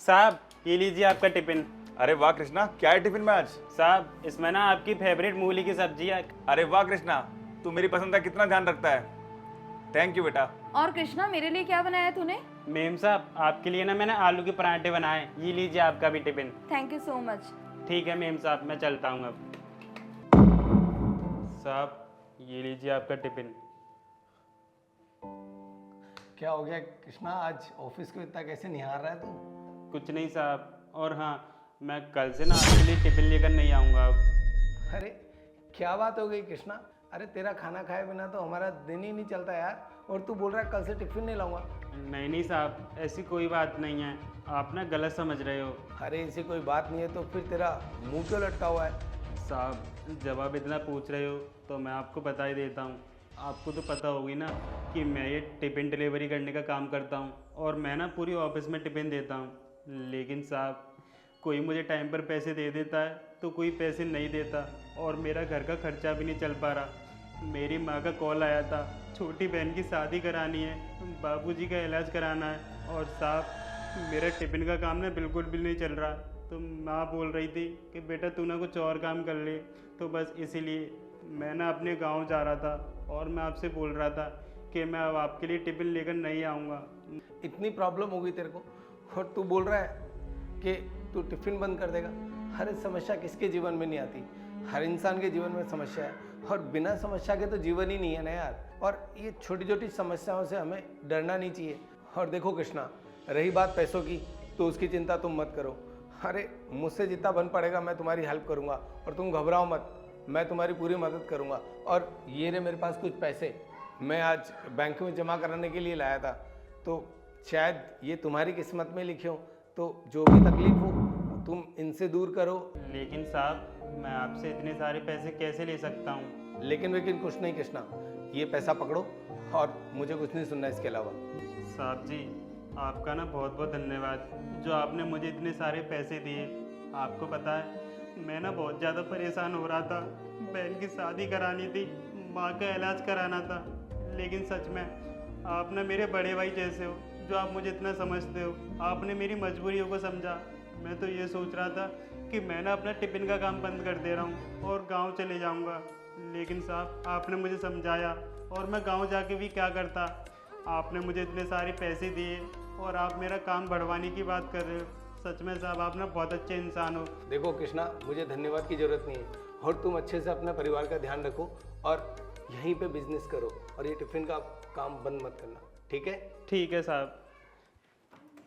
साहब ये लीजिए आपका टिफिन। अरे वाह कृष्णा, क्या है टिफिन में आज? साहब इसमें ना आपकी फेवरेट मूली की सब्जी है। अरे वाह कृष्णा, तू मेरी पसंद का कितना ध्यान रखता है। थैंक यू बेटा। और कृष्णा मेरे लिए क्या बनाया तूने? मेम साहब आपके लिए ना मैंने आलू के पराठे बनाए, ये लीजिए आपका भी tiffin. Thank you so much. ठीक है मेम साहब, मैं चलता हूँ अब। साहब ये लीजिए आपका टिफिन। क्या हो गया कृष्णा, आज ऑफिस को इतना कैसे निहार रहा है तू? कुछ नहीं साहब, और हाँ मैं कल से ना आपके लिए टिफिन लेकर नहीं आऊँगा अब। अरे क्या बात हो गई कृष्णा? अरे तेरा खाना खाए बिना तो हमारा दिन ही नहीं चलता यार, और तू बोल रहा है कल से टिफिन नहीं लाऊंगा। नहीं साहब, ऐसी कोई बात नहीं है, आप ना गलत समझ रहे हो। अरे ऐसी कोई बात नहीं है तो फिर तेरा मुंह क्यों लटका हुआ है? साहब जब आप इतना पूछ रहे हो तो मैं आपको बता ही देता हूँ। आपको तो पता होगी ना कि मैं ये टिफ़िन डिलीवरी करने का काम करता हूँ और मैं ना पूरी ऑफिस में टिफ़िन देता हूँ। लेकिन साहब कोई मुझे टाइम पर पैसे दे देता है तो कोई पैसे नहीं देता, और मेरा घर का खर्चा भी नहीं चल पा रहा। मेरी माँ का कॉल आया था, छोटी बहन की शादी करानी है, बाबूजी का इलाज कराना है, और साहब मेरा टिफ़िन का काम ना बिल्कुल भी नहीं चल रहा। तो माँ बोल रही थी कि बेटा तू ना कुछ और काम कर ले, तो बस इसीलिए मैं ना अपने गांव जा रहा था और मैं आपसे बोल रहा था कि मैं अब आपके लिए टिफ़िन लेकर नहीं आऊँगा। इतनी प्रॉब्लम हो गई तेरे को और तू बोल रहा है कि तू टिफिन बंद कर देगा? हर समस्या किसके जीवन में नहीं आती, हर इंसान के जीवन में समस्या है, और बिना समस्या के तो जीवन ही नहीं है ना यार। और ये छोटी छोटी समस्याओं से हमें डरना नहीं चाहिए। और देखो कृष्णा, रही बात पैसों की, तो उसकी चिंता तुम मत करो। अरे मुझसे जितना बन पड़ेगा मैं तुम्हारी हेल्प करूँगा, और तुम घबराओ मत, मैं तुम्हारी पूरी मदद करूँगा। और ये रहे मेरे पास कुछ पैसे, मैं आज बैंक में जमा कराने के लिए लाया था, तो शायद ये तुम्हारी किस्मत में लिखे हो, तो जो भी तकलीफ हो तुम इनसे दूर करो। लेकिन साहब मैं आपसे इतने सारे पैसे कैसे ले सकता हूँ? लेकिन कुछ नहीं कृष्णा, ये पैसा पकड़ो और मुझे कुछ नहीं सुनना इसके अलावा। साहब जी आपका ना बहुत बहुत धन्यवाद जो आपने मुझे इतने सारे पैसे दिए। आपको पता है मैं ना बहुत ज़्यादा परेशान हो रहा था, बहन की शादी करानी थी, माँ का इलाज कराना था, लेकिन सच में आप ना मेरे बड़े भाई जैसे हो, जो आप मुझे इतना समझते हो। आपने मेरी मजबूरियों को समझा। मैं तो ये सोच रहा था कि मैं ना अपना टिफ़िन का काम बंद कर दे रहा हूँ और गांव चले जाऊँगा, लेकिन साहब आपने मुझे समझाया, और मैं गांव जाके भी क्या करता। आपने मुझे इतने सारे पैसे दिए और आप मेरा काम बढ़वाने की बात कर रहे हो। सच में साहब आप ना बहुत अच्छे इंसान हो। देखो कृष्णा, मुझे धन्यवाद की ज़रूरत नहीं है, और तुम अच्छे से अपने परिवार का ध्यान रखो और यहीं पे बिजनेस करो, और ये टिफ़िन का काम बंद मत करना, ठीक है? ठीक है साहब।